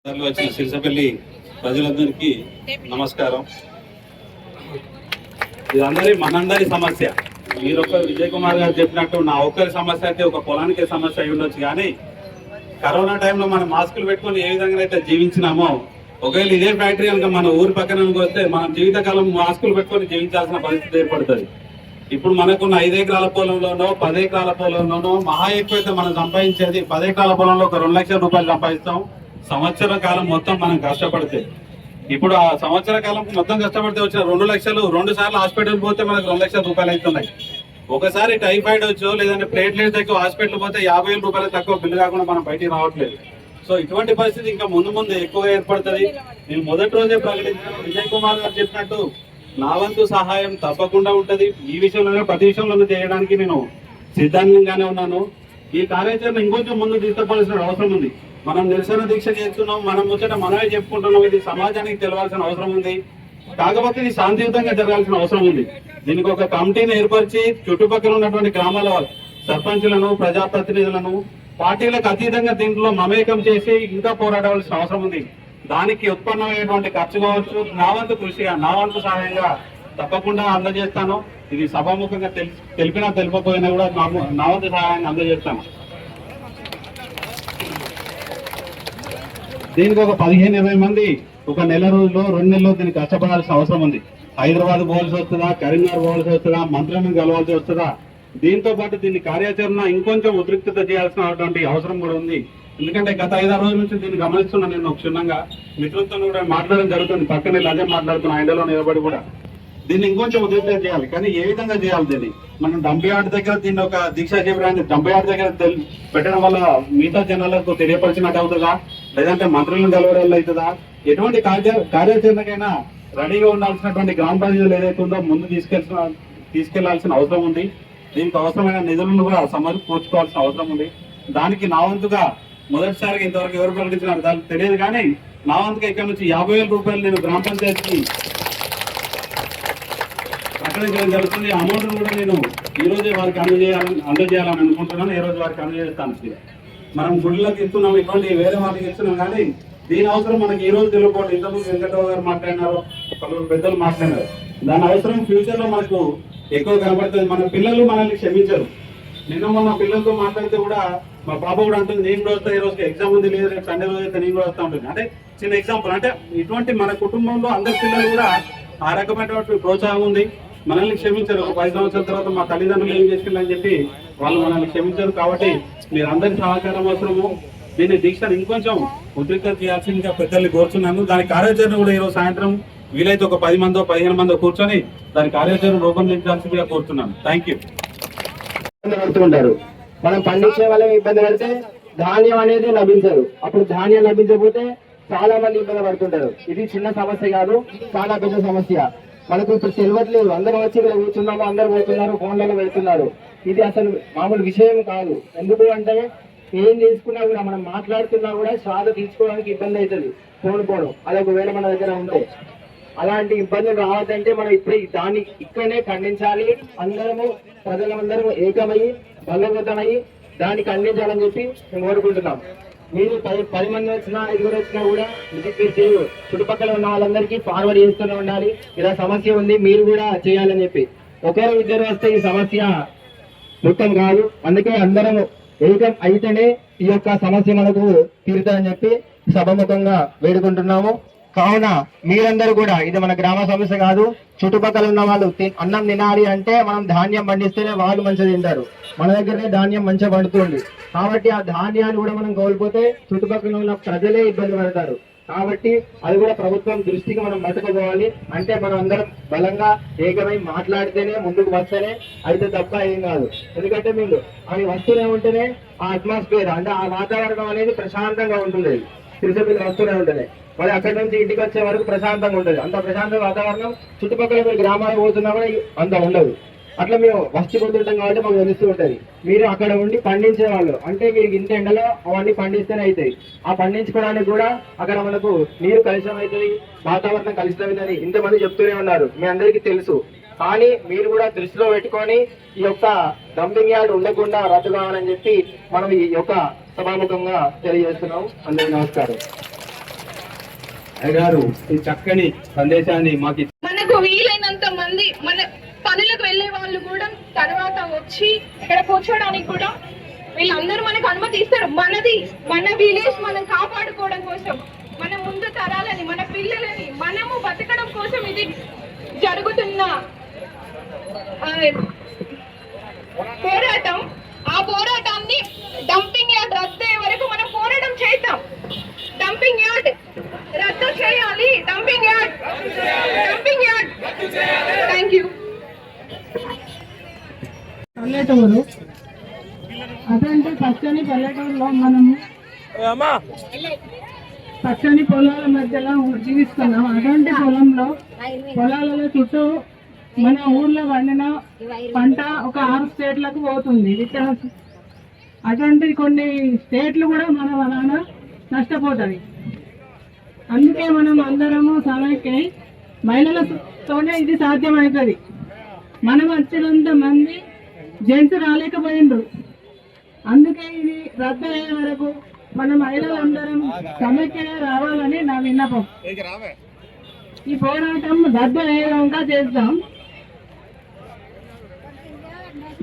వచ్చిన సిరిసపల్లి ప్రజలందరికీ నమస్కారం. ఇది మనందరి సమస్య. మీరు విజయ్ కుమార్ గారు చెప్పినట్టు నా ఒక్కరి సమస్య అయితే ఒక పొలానికే సమస్య అయి ఉండొచ్చు, కానీ కరోనా టైంలో మనం మాస్కులు పెట్టుకొని ఏ విధంగా అయితే జీవించినామో, ఒకవేళ ఇదే ఫ్యాక్టరీ కనుక మన ఊరి పక్కన వస్తే మనం జీవితకాలం మాస్కులు పెట్టుకొని జీవించాల్సిన పరిస్థితి ఏర్పడుతుంది. ఇప్పుడు మనకున్న 5 ఎకరాల పొలంలోనో 10 ఎకరాల పొలంలోనో మహా ఎక్కువైతే మనం సంపాదించేది 10 ఎకరాల పొలంలో ఒక 2 లక్షల రూపాయలు సంపాదిస్తాం సంవత్సర కాలం మొత్తం మనం కష్టపడితే. ఇప్పుడు ఆ సంవత్సర కాలం మొత్తం కష్టపడితే వచ్చిన 2 లక్షలు 2 సార్లు హాస్పిటల్ పోతే మనకు 2 లక్షల రూపాయలు అవుతున్నాయి. ఒకసారి టైఫాయిడ్ వచ్చో లేదంటే ప్లేట్లెట్స్ తక్కువ హాస్పిటల్ పోతే 50,000 రూపాయలు తక్కువ బిల్లు కాకుండా మనం బయటికి రావట్లేదు. సో ఇటువంటి పరిస్థితి ఇంకా ముందు ఎక్కువగా ఏర్పడుతుంది. నేను మొదటి రోజే ప్రకటించాను, విజయ్ కుమార్ గారు చెప్పినట్టు నా వంతు సహాయం తప్పకుండా ఉంటది. ఈ విషయంలో ప్రతి విషయంలో చేయడానికి నేను సిద్ధంగానే ఉన్నాను. ఈ కార్యాచరణ ఇంకొంచెం ముందు తీసుకోవాల్సిన అవసరం ఉంది. మనం నిరసన దీక్ష చేస్తున్నాం, మనం ముచ్చట మనమే చెప్పుకుంటున్నాం. ఇది సమాజానికి తెలవాల్సిన అవసరం ఉంది. కాకపోతే ఇది శాంతియుతంగా జరగాల్సిన అవసరం ఉంది. దీనికి ఒక కమిటీని ఏర్పరిచి చుట్టుపక్కల ఉన్నటువంటి గ్రామాల సర్పంచులను, ప్రజాప్రతినిధులను పార్టీలకు అతీతంగా దీంట్లో మమేకం చేసి ఇంకా పోరాడవలసిన అవసరం ఉంది. దానికి ఉత్పన్నమైనటువంటి ఖర్చు కావచ్చు, నా వంతు కృషిగా, నా వంతు సహాయంగా తప్పకుండా అందజేస్తాను. ఇది సభాముఖంగా తెలిపినా తెలిపకపోయినా కూడా నా వంతు సహాయాన్ని అందజేస్తాను. దీనికి ఒక 15-20 మంది ఒక నెల రోజుల్లో 2 నెలల్లో దీనికి కష్టపడాల్సిన అవసరం ఉంది. హైదరాబాద్ పోవాల్సి వస్తుందా, కరీంనగర్ పోవాల్సి వస్తుందా, మంత్రులను కలవాల్సి వస్తుందా. దీంతో పాటు దీన్ని కార్యాచరణ ఇంకొంచెం ఉద్రిక్తత చేయాల్సినటువంటి అవసరం కూడా ఉంది. ఎందుకంటే గత 5-6 రోజుల నుంచి దీన్ని గమనిస్తున్నా. నేను క్షుణ్ణంగా మిత్రులతో కూడా మాట్లాడడం జరుగుతుంది. పక్కనే లజ మాట్లాడుతున్నా, ఎండలో నిలబడి కూడా దీన్ని ఇంకొంచెం ఉద్రిక్తత చేయాలి. కానీ ఏ విధంగా చేయాలి దీన్ని? మనం డంపయార్డ్ దగ్గర దీన్ని ఒక దీక్ష శిబిరాన్ని డంపయార్డ్ దగ్గర పెట్టడం వల్ల మిగతా జనాలకు తెలియపరిచినట్టు అవుతుందా, లేదంటే మంత్రులను కలవడం అవుతుందా? ఎటువంటి కార్యాచరణకైనా రెడీగా ఉండాల్సినటువంటి గ్రామ పంచాయతీలు ఏదైతే ఉందో ముందు తీసుకెళ్లాల్సిన అవసరం ఉంది. దీనికి అవసరమైన నిధులను కూడా సమకూర్చుకోవాల్సిన అవసరం ఉంది. దానికి నా వంతుగా మొదటిసారిగా ఇంతవరకు ఎవరు ప్రకటించినారు దానికి తెలియదు, కానీ నా వంతుగా ఇక్కడ నుంచి 50,000 రూపాయలు నేను గ్రామ పంచాయతీకి ప్రకటించడం జరుగుతుంది. అమౌంట్ కూడా నేను ఈ రోజే వారికి అందజేయాలని అనుకుంటున్నాను. ఈ రోజు వారికి అందజేస్తాను. మనం గుడిలోకి ఇస్తున్నాం, ఇటువంటి వేరే వాళ్ళకి ఇస్తున్నాం, కానీ దీని అవసరం మనకి ఈ రోజు తెలుసుకోండి. ఇంతకుముందు వెంకటరావు గారు మాట్లాడినారు, పలువురు పెద్దలు మాట్లాడినారు. దాని అవసరం ఫ్యూచర్ లో మనకు ఎక్కువ కనబడుతుంది. మన పిల్లలు మనల్ని క్షమించరు. నిన్న మొన్న పిల్లలతో మాట్లాడితే కూడా మా పాప కూడా అంటుంది, నేను కూడా వస్తా, ఈ రోజుకి ఎగ్జామ్ ఉంది, లేదు రేపు సండే రోజు అయితే నేను కూడా వస్తా ఉంటుంది. అంటే చిన్న ఎగ్జాంపుల్. అంటే ఇటువంటి మన కుటుంబంలో అందరి పిల్లలు కూడా ఆ రకమైనటువంటి ప్రోత్సాహం ఉంది. మనల్ని క్షమించరు. ఒక 10 సంవత్సరాల తర్వాత మా తల్లిదండ్రులు ఏం చేసుకుందని చెప్పి వాళ్ళు మనల్ని క్షమించరు. కాబట్టి మీరు అందరి సహకారం అవసరము. దీన్ని దీక్షను ఇంకొంచెం ఉద్రిక్త చేయాల్సిందిగా పెద్దల్ని కోరుతున్నాను. దాని కార్యాచరణ కూడా ఈరోజు సాయంత్రం వీలైతే ఒక 10 మందో 15 మందో కూర్చొని దాని కార్యాచరణ రూపొందించాల్సిందిగా కోరుతున్నాను. Thank you. పడుతుంటారు. మనం పండించే వాళ్ళకి ఇబ్బంది పడితే ధాన్యం అనేది లభించదు. అప్పుడు ధాన్యం లభించకపోతే చాలా మంది ఇబ్బంది పడుతుంటారు. ఇది చిన్న సమస్య కాదు, చాలా పెద్ద సమస్య. మనకు ఇప్పుడు తెలియట్లేదు. అందరూ వచ్చి ఇక్కడ కూర్చున్నాము, అందరు పోతున్నారు, ఫోన్లలో పెడుతున్నారు. ఇది అసలు మామూలు విషయం కాదు. ఎందుకు అంటే ఏం తీసుకున్నా కూడా మనం మాట్లాడుతున్నా కూడా శ్వాస తీసుకోవడానికి ఇబ్బంది అవుతుంది. పోవడం అది ఒకవేళ మన దగ్గర ఉంటే. అలాంటి ఇబ్బందులు రావద్దంటే మనం ఇప్పుడు దాన్ని ఇక్కడనే ఖండించాలి. అందరము ప్రజలందరూ ఏకమయ్యి బలోపేతమయ్యి దాన్ని ఖండించాలని చెప్పి మేము కోరుకుంటున్నాం. మీరు 10 మంది వచ్చినా 5 వచ్చినా కూడా చుట్టుపక్కల ఉన్న వాళ్ళందరికీ ఫార్వర్డ్ చేస్తూనే ఉండాలి. ఇలా సమస్య ఉంది, మీరు కూడా చేయాలని చెప్పి. ఒకరు 2 వస్తే ఈ సమస్య మొత్తం కాదు. అందుకే అందరం ఏకం అయితేనే ఈ యొక్క సమస్య మనకు తీరుతుందని చెప్పి సభముఖంగా వేడుకుంటున్నాము. కావున మీరందరూ కూడా ఇది మన గ్రామ సమస్య కాదు. చుట్టుపక్కల ఉన్న వాళ్ళు అన్నం తినాలి అంటే మనం ధాన్యం పండిస్తేనే వాళ్ళు మంచిగా తింటారు. మన దగ్గరనే ధాన్యం మంచిగా పండుతుంది. కాబట్టి ఆ ధాన్యాన్ని కూడా మనం కోల్పోతే చుట్టుపక్కల ఉన్న ప్రజలే ఇబ్బంది పడతారు. కాబట్టి అది కూడా ప్రభుత్వం దృష్టికి మనం పట్టుకోవాలి. అంటే మనం అందరం బలంగా ఏకమై మాట్లాడితేనే ముందుకు వస్తేనే అయితే తప్ప ఏం కాదు. ఎందుకంటే మీరు అవి వస్తూనే ఉంటేనే ఆ అట్మాస్ఫియర్ అంటే ఆ వాతావరణం అనేది ప్రశాంతంగా ఉంటుంది. సిరిసపల్లి వస్తూనే ఉంటుంది. మరి అక్కడి నుంచి ఇంటికి వచ్చే వరకు ప్రశాంతంగా ఉంటుంది. అంత ప్రశాంత వాతావరణం చుట్టుపక్కల మీరు గ్రామాలకు పోతున్నా కూడా అంత ఉండదు. అట్లా మేము వస్తుంటాం కాబట్టి మాకు తెలుస్తూ ఉంటుంది. మీరు అక్కడ ఉండి పండించే వాళ్ళు అంటే మీరు ఇంత ఎండలో అవన్నీ పండిస్తేనే అవుతాయి. ఆ పండించుకోవడానికి కూడా అక్కడ మనకు నీరు కలుషితం అవుతుంది, వాతావరణం కలుషితం అవుతుంది. ఇంతమంది చెప్తూనే ఉన్నారు, మీ అందరికీ తెలుసు. కానీ మీరు కూడా దృష్టిలో పెట్టుకొని ఈ యొక్క డంపింగ్ యార్డ్ ఉండకుండా రద్దు కావాలని చెప్పి మనం ఈ యొక్క సభాముఖంగా తెలియజేస్తున్నాం. అందరికీ నమస్కారం. అయ్యగారు ఈ చక్కని సందేశాన్ని మాకు మనకు వీలైనంత మంది మన పనులకు వెళ్ళే వాళ్ళు కూడా తర్వాత వచ్చి ఇక్కడ కూర్చోడానికి కూడా వీళ్ళందరూ మనకు అనుమతి ఇస్తారు. మనది మన విలేజ్ మనం కాపాడుకోవడం కోసం, మన ముందు తరాలని, మన పిల్లలని మనము బతకడం కోసం ఇది జరుగుతున్న పోరాటం. ఆ పోరాటాన్ని డంపింగ్ యార్డ్ రద్దు అయ్యే వరకు మనం పోరాటం చేద్దాం. డంపింగ్ యార్డ్ రద్దు చేయాలి. Dumping yard, dumping yard. Thank you. పల్లెటూరు అదంటే పచ్చని పల్లెటూరులో మనము పచ్చని పొలాల మధ్యలో జీవిస్తున్నాం. అటువంటి పొలాలలో చుట్టూ మన ఊర్లో పండిన పంట ఒక 6 స్టేట్లకు పోతుంది. అటువంటి కొన్ని స్టేట్లు కూడా మన వలన నష్టపోతాయి. అందుకే మనం అందరము సమైక్యై మహిళలతోనే ఇది సాధ్యమవుతుంది. మనం వచ్చినంత మంది జెంట్స్ రాలేకపోయిండ్రు. అందుకే ఇది రద్దు అయ్యే వరకు మన మహిళలందరం సమైక్యంగా రావాలని నా విన్నపం. ఈ పోరాటం రద్దు అయ్యేదాకా చేద్దాం.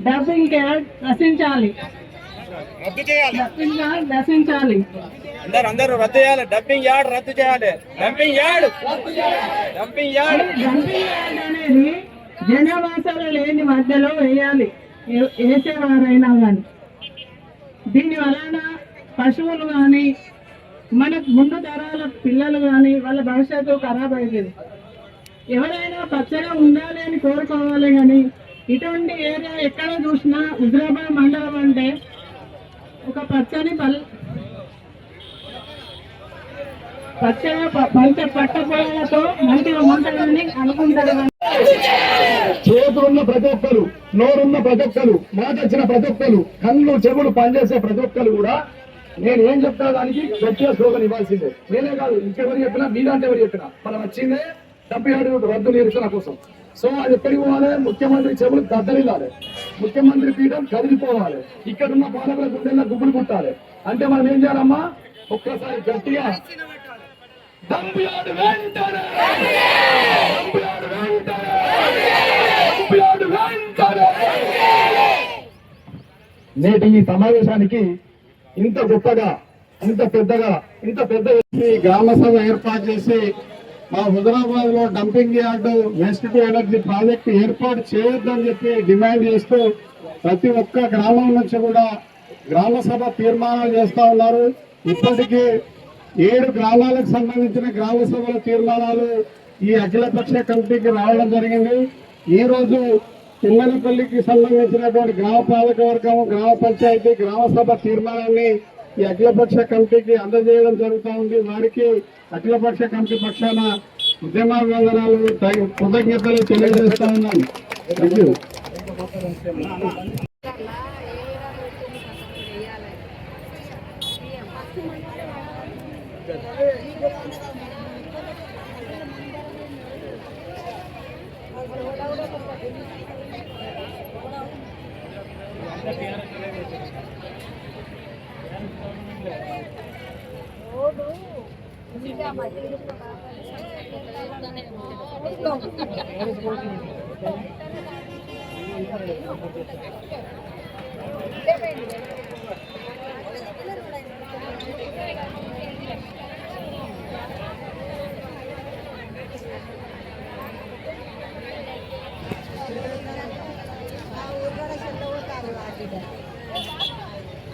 డంపింగ్ యార్డ్ నశించాలి, డంపింగ్ యార్డ్ నశించాలి. అందరూ రద్దు చేయాలి. డంపింగ్ యార్డ్ రద్దు చేయాలి. Dumping yard, dumping yard. Dumping yard అనేది జనవాసాలు లేని మధ్యలో వేయాలి, వేసేవారైనా కానీ. దీని వలన పశువులు కానీ మన ముందు తరాల పిల్లలు కానీ వాళ్ళ భవిష్యత్తు ఖరాబ్ అవుతుంది. ఎవరైనా పచ్చగా ఉండాలి అని కోరుకోవాలి. కానీ ఇటువంటి ఏరియా ఎక్కడ చూసినా హుజరాబాద్ మండలం అంటే ఒక పచ్చని పట్టపొలాలతో మంచిగా ఉంటుందని అనుకుంటారు. చేతులున్న ప్రతి ఒక్కరు, నోరున్న ప్రతి ఒక్కరు, మాట వచ్చిన ప్రతి ఒక్కరు, కళ్ళు చెవులు పనిచేసే ప్రతి ఒక్కరు కూడా నేను ఏం చెప్తా దానికి గట్టిగా స్లోగన్ ఇవ్వాల్సిందే. నేనే కాదు, ఇంకెవరు చెప్పినా, మీలాంటి ఎవరు చెప్పినా మనం వచ్చిందే డంపింగ్ రద్దు నిరసన కోసం. సో అది ఎక్కడికి పోవాలి? ముఖ్యమంత్రి చెవులు దద్దరిల్లాలి, ముఖ్యమంత్రి పీఠం కదిలిపోవాలి, ఇక్కడున్న పాలకుల గుండెల్లో గుబులు కుట్టాలి. అంటే మనం ఏం చేయాలమ్మా? ఒక్కసారి గట్టిగా డంపింగ్ యార్డ్ వెంటనే, డంపింగ్ యార్డ్ వెంటనే, డంపింగ్ యార్డ్ వెంటనే. నేటి ఈ సమావేశానికి ఇంత గొప్పగా, ఇంత పెద్ద గ్రామ సభ ఏర్పాటు చేసి మా హుజరాబాద్ లో dumping yard waste to energy project ఏర్పాటు చేయొద్దని చెప్పి డిమాండ్ చేస్తూ ప్రతి ఒక్క గ్రామం నుంచి కూడా గ్రామ సభ తీర్మానాలు చేస్తా ఉన్నారు. ఇప్పటికీ 7 గ్రామాలకు సంబంధించిన గ్రామ సభల తీర్మానాలు ఈ అఖిలపక్ష కమిటీకి రావడం జరిగింది. ఈ రోజు పిల్లనపల్లికి సంబంధించినటువంటి గ్రామ పాలక వర్గం, గ్రామ పంచాయతీ, గ్రామ సభ తీర్మానాన్ని ఈ అఖిలపక్ష కమిటీకి అందజేయడం జరుగుతూ ఉంది. వారికి అఖిలపక్ష కమిటీ పక్షాన ఉద్యమాభివందనాలు, కృతజ్ఞతలు తెలియజేస్తా ఉన్నాను. Thank you.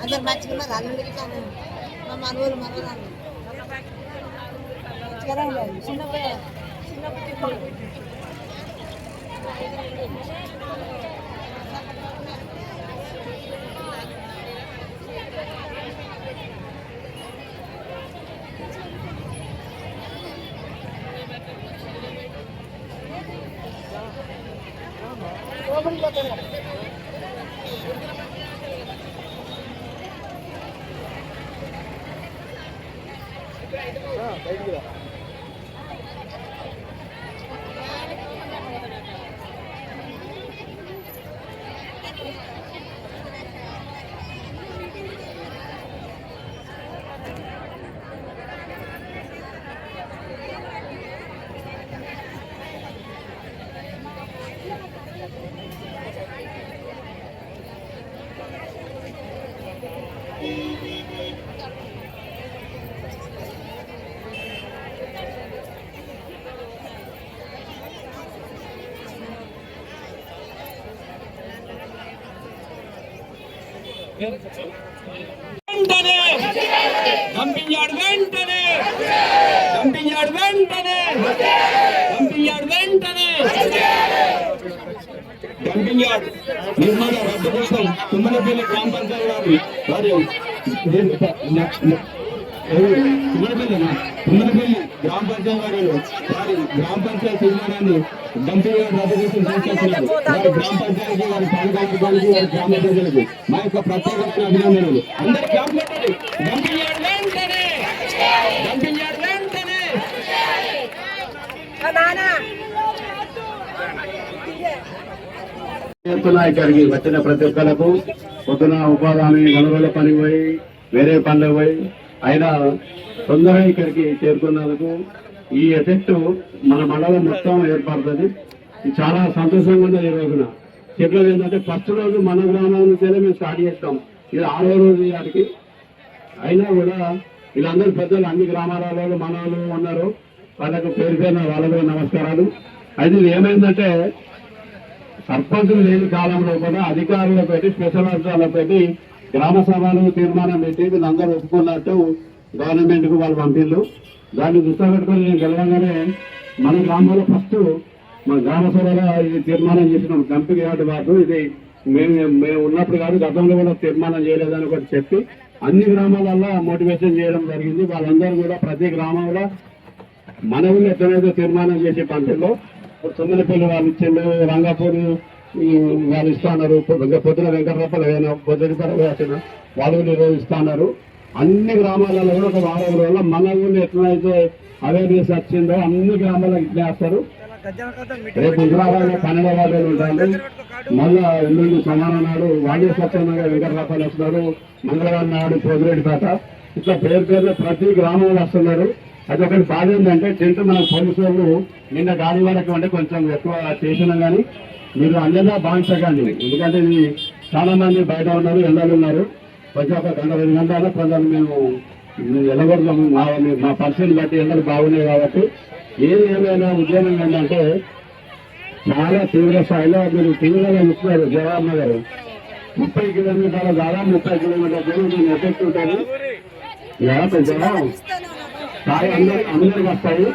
అందరు మంచిగా అల్లుడి మా మనవరు మనవరాలు చిన్నప్పుడు వెంటనే డంపింగ్ యార్డ్ వెంటనే డంపింగ్ యార్డ్ వెంటనే డంపింగ్ యార్డ్ వెంటనే డంపింగ్ యార్డ్ నిర్మాణ రద్దు కోసం తుమ్మలపల్లి గ్రామ పంచాయతీ తుమ్మలపల్లి గ్రామ పంచాయతీ వారి గ్రామ పంచాయతీ నిర్మాణాన్ని డంపింగ్ యార్డ్ రద్దు కోసం తీసుకొచ్చినారు. వారి గ్రామ పంచాయతీ వారి పాలకానికి వారి గ్రామ ప్రజలకు మా యొక్క ప్రత్యేకమైన అభినందనలు. అందరూ క్యాంప్ పెట్టండి. డంపింగ్ యార్డ్ వెంటనే డంపింగ్ యార్డ్ వెంటనే ఇక్కడికి వచ్చిన ప్రతి ఒక్కరికి పొద్దున ఉపాధి వనరుల పని పోయి వేరే పనులు పోయి అయినా తొందరగా ఇక్కడికి చేరుకున్నందుకు ఈ ఎఫెక్ట్ మన మండలం మొత్తం ఏర్పడుతుంది. ఇది చాలా సంతోషంగా ఉన్నది. ఈ రోజున చెట్లు ఏంటంటే ఫస్ట్ రోజు మన గ్రామం నుంచే మేము స్టార్ట్ చేస్తాం. ఇది 6వ రోజు వాటికి అయినా కూడా వీళ్ళందరూ పెద్దలు అన్ని గ్రామాలలో మన వాళ్ళు ఉన్నారు. వాళ్ళకు పేరు పేరున వాళ్ళకు నమస్కారాలు. అయితే ఇది ఏమైందంటే సర్పంచులు లేని కాలంలో కూడా అధికారులు పెట్టి స్పెషల్ అధికారులు పెట్టి గ్రామ సభలు తీర్మానం పెట్టి వీళ్ళందరూ ఒప్పుకున్నట్టు గవర్నమెంట్ కు వాళ్ళు పంపిళ్ళు. దాన్ని దృష్టిలో పెట్టుకుని నేను గెలవగానే మన గ్రామంలో ఫస్ట్ మన గ్రామ సభలో ఇది తీర్మానం చేసినాం. డంపింగ్ యార్డ్ వారు ఇది మేము ఉన్నప్పుడు కాదు, గతంలో కూడా తీర్మానం చేయలేదని ఒకటి చెప్పి అన్ని గ్రామాలలో మోటివేషన్ చేయడం జరిగింది. వాళ్ళందరూ కూడా ప్రతి గ్రామంలో మన ఊళ్ళో ఎక్కడైతే తీర్మానం చేసే పంటల్లో తొమ్మిదిపల్లి వాళ్ళు ఇచ్చిండు, రంగాపూర్ వాళ్ళు ఇస్తున్నారు, పొద్దున వెంకటరప్పలు పొద్దుపల్లి వచ్చిన వాళ్ళు ఈరోజు ఇస్తున్నారు. అన్ని గ్రామాలలో కూడా ఒక వారం రోజుల్లో మన ఊళ్ళో ఎట్లయితే అవేర్నెస్ వచ్చిందో అన్ని గ్రామాలకు ఇట్లా వేస్తారు. రేపు హైదరాబాద్ 12వ వార్డులు ఉంటారు. మళ్ళా ఎల్లుండి సమానం నాడు వాళ్ళే స్వచ్ఛందంగా వెంకటరప్పలు వస్తున్నారు. మంగళవారం నాడు పొదిరెడ్డిపేట ఇట్లా పేరు పేరు ప్రతి గ్రామంలో వస్తున్నారు. అది ఒకటి బాధ ఏంటంటే టెంట్ మన పోలీసు వాళ్ళు నిన్న గాలి వాళ్ళకి అంటే కొంచెం ఎక్కువ చేసినా కానీ మీరు అందరినీ భావించకండి. ఎందుకంటే ఇది చాలా మంది బయట ఉన్నారు, ఎండలు ఉన్నారు. కొంచెం ఒక గంట 2 గంటల కొంచెం మేము ఎల్లగొడతాము. మా పరిస్థితిని బట్టి ఎండలు బాగున్నాయి కాబట్టి ఏమైనా ఉద్యమం ఏంటంటే చాలా తీవ్ర స్థాయిలో మీరు తీవ్రంగా చూస్తున్నారు. జవహర్ నగర్ 30 కిలోమీటర్ల దాదాపు 30 కిలోమీటర్ల దూరం దీని ఎఫెక్ట్ ఉంటుంది. సాయి అందరికి వస్తాయి.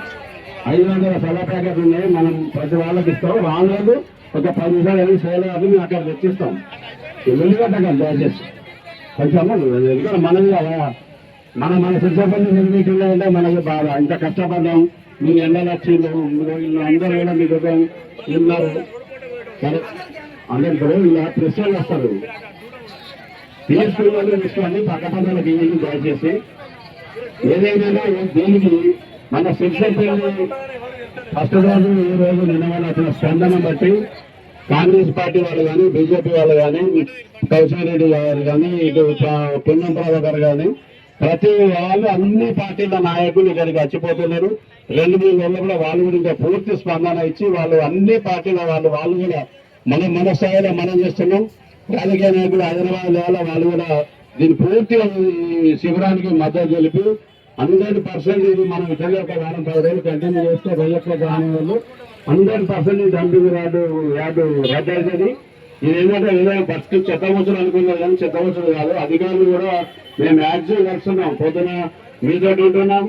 500 సెల ప్యాకెట్ ఉన్నాయి. మనం ప్రతి వాళ్ళకి ఇస్తాం. వాళ్ళు ఒక 10 నిమిషాలు వెళ్ళి సేల్ అవి మేము అక్కడ తెచ్చిస్తాం. వెళ్ళిగట్టగల దయచేసి కొంచెం ఎందుకంటే మనది మన సిద్ధపల్లి నిర్మించిందో అంటే మనకి బాధ. ఇంత కష్టపడ్డాం. మీ ఎండలు వచ్చిండు, వీళ్ళు అందరూ కూడా మీ దగ్గర ఉన్నారు. అందరికీ ఇలా ప్రెషర్లు వస్తారు. తీసుకున్న తీసుకోండి. పక్క పక్కలకి దయచేసి ఏదైనా దీనికి మన శిక్షపల్లి ఫస్ట్ రోజు ఈ రోజు నిన్న వచ్చిన స్పందన బట్టి కాంగ్రెస్ పార్టీ వాళ్ళు కానీ బీజేపీ వాళ్ళు కానీ కౌశిక్ గారు కానీ ఇటు పొన్నం ప్రభాకర్ కానీ ప్రతి వాళ్ళు అన్ని పార్టీల నాయకులు ఇక్కడికి వచ్చిపోతున్నారు. 2-3 రోజులు కూడా వాళ్ళు కూడా ఇంకా పూర్తి స్పందన ఇచ్చి వాళ్ళు అన్ని పార్టీల వాళ్ళు కూడా మన స్థాయిలో మనం చేస్తున్నాం. రాజకీయ నాయకులు హైదరాబాద్ లెవెల్లో వాళ్ళు కూడా దీని పూర్తిగా శిబిరానికి మద్దతు తెలిపి 100% ఇది మనం ఇతరుల ఒక వారం 10 రోజులు కంటిన్యూ చేస్తే రోజుల రాని వాళ్ళు 100% డంపింగ్ యార్డు రద్దు అవుతుంది. ఇది ఏంటంటే ఏదైనా ఫస్ట్ చెత్త వచ్చులు అనుకున్నారు కానీ చెత్త వచ్చులు కాదు. అధికారులు కూడా మేము యాక్సిడెంట్ చేస్తున్నాం. పొద్దున మీతో ఉంటున్నాం,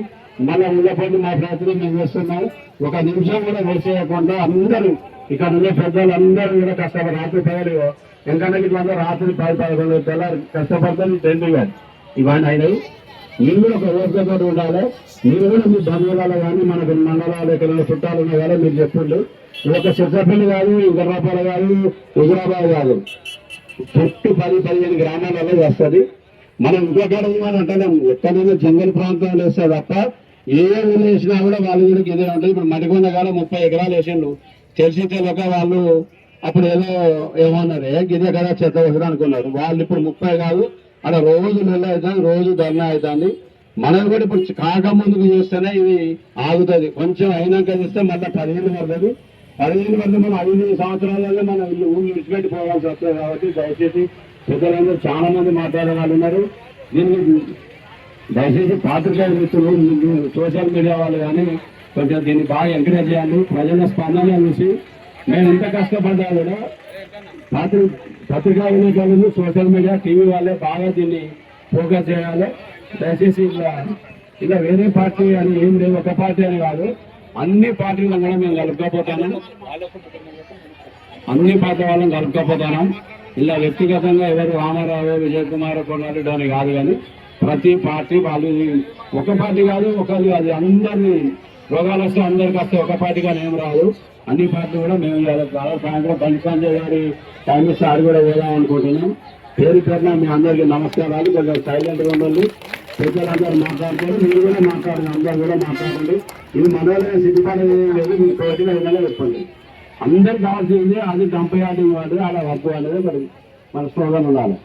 మళ్ళీ ఉండపోతే మా ప్రయత్నం మేము చేస్తున్నాం. 1 నిమిషం కూడా వేస్ట్ చేయకుండా అందరూ ఇక్కడ ఉన్న పెద్దలు అందరూ కూడా కష్టపడి రాత్రి పగలు ఎందుకంటే ఇట్లా రాత్రి 10-11 తెల్లారు కష్టపడతాను. టెంట్ ఇవన్నీ అయినాయి. మీరు కూడా ఒక ఓపికతో ఉండాలి. మీరు కూడా మీ బంధువులలో కానీ మనకు మండలాలు ఎక్కడైనా చుట్టాలు ఉన్నా కానీ మీరు చెప్పండి. ఒక సిద్ధపల్లి కాదు, ఇంకరాపాల కాదు, హుజరాబాద్ కాదు, చుట్టూ 10-15 గ్రామాలలో వస్తుంది. మనం ఇంకొకటి అంటున్నాం ఎక్కడైనా జంగల్ ప్రాంతాలు వేస్తే తప్ప ఏ ఊళ్ళు వేసినా కూడా వాళ్ళు కూడా ఇదే ఉంటుంది. ఇప్పుడు మడికొండ కాడ 30 ఎకరాలు వేసిండు. తెలిసి తెలియక వాళ్ళు అప్పుడు ఏమన్నారు ఇదే కదా చెత్త వస్తుంది అనుకున్నారు. వాళ్ళు ఇప్పుడు 30 కాదు అలా రోజు నెల అవుతుంది, రోజు ధర్నా అవుతుంది. మనం కూడా ఇప్పుడు కాకముందుకు చేస్తేనే ఇది ఆగుతుంది. కొంచెం అయినాక చేస్తే మళ్ళీ 15 పడుతుంది. 15 పడితే మనం 5 సంవత్సరాలలో మనం ఊళ్ళు విడిచిపెట్టి పోవాల్సి వస్తుంది. కాబట్టి దయచేసి పెద్దలందరూ చాలా మంది మాట్లాడే వాళ్ళు ఉన్నారు. దీన్ని దయచేసి పాత్రికేయ మిత్రులు, సోషల్ మీడియా వాళ్ళు కానీ కొంచెం దీన్ని బాగా ఎంకరేజ్ చేయాలి. ప్రజల స్పందన చూసి నేను ఎంత కష్టపడ్డా కూడా పత్రికా విలేకరులు, సోషల్ మీడియా, టీవీ వాళ్ళే బాగా దీన్ని ఫోకస్ చేయాలి. దయచేసి ఇలా వేరే పార్టీ అని ఏం లేదు, ఒక పార్టీ అని కాదు, అన్ని పార్టీలను కూడా మేము కలుపుకోపోతాను, అన్ని పార్టీ వాళ్ళని కలుపుకోపోతాను. ఇలా వ్యక్తిగతంగా ఎవరు రామారావు, విజయ్ కుమార్, కొన్నారెడ్డి అని కాదు, కానీ ప్రతి పార్టీ వాళ్ళు, ఒక పార్టీ కాదు, ఒకరు కాదు, అందరినీ రోగాలు వస్తే అందరికి వస్తే ఒక పార్టీగా ఏం రాదు. అన్ని పార్టీలు కూడా మేము సాయంత్రం బండి సంజయ్ గారి టైం ఇస్తే ఆడు కూడా పోదాం అనుకుంటున్నాం. పేరు పేరున మీ అందరికీ నమస్కారాలు. కొంచెం సైలెంట్గా ఉండండి, పెద్దలందరూ మాట్లాడుతారు, మీరు కూడా మాట్లాడండి, అందరూ కూడా మాట్లాడండి. ఇది మనోళ్ళ సిద్ధిపడేది లేదు, మీ తోటిగా ఏదైనా చెప్పండి. అందరికి కావాల్సింది అది డంపయార్డింగ్ వాడు అలా వర్క్ అనేది మరి మన స్లోగన్ ఉండాలి.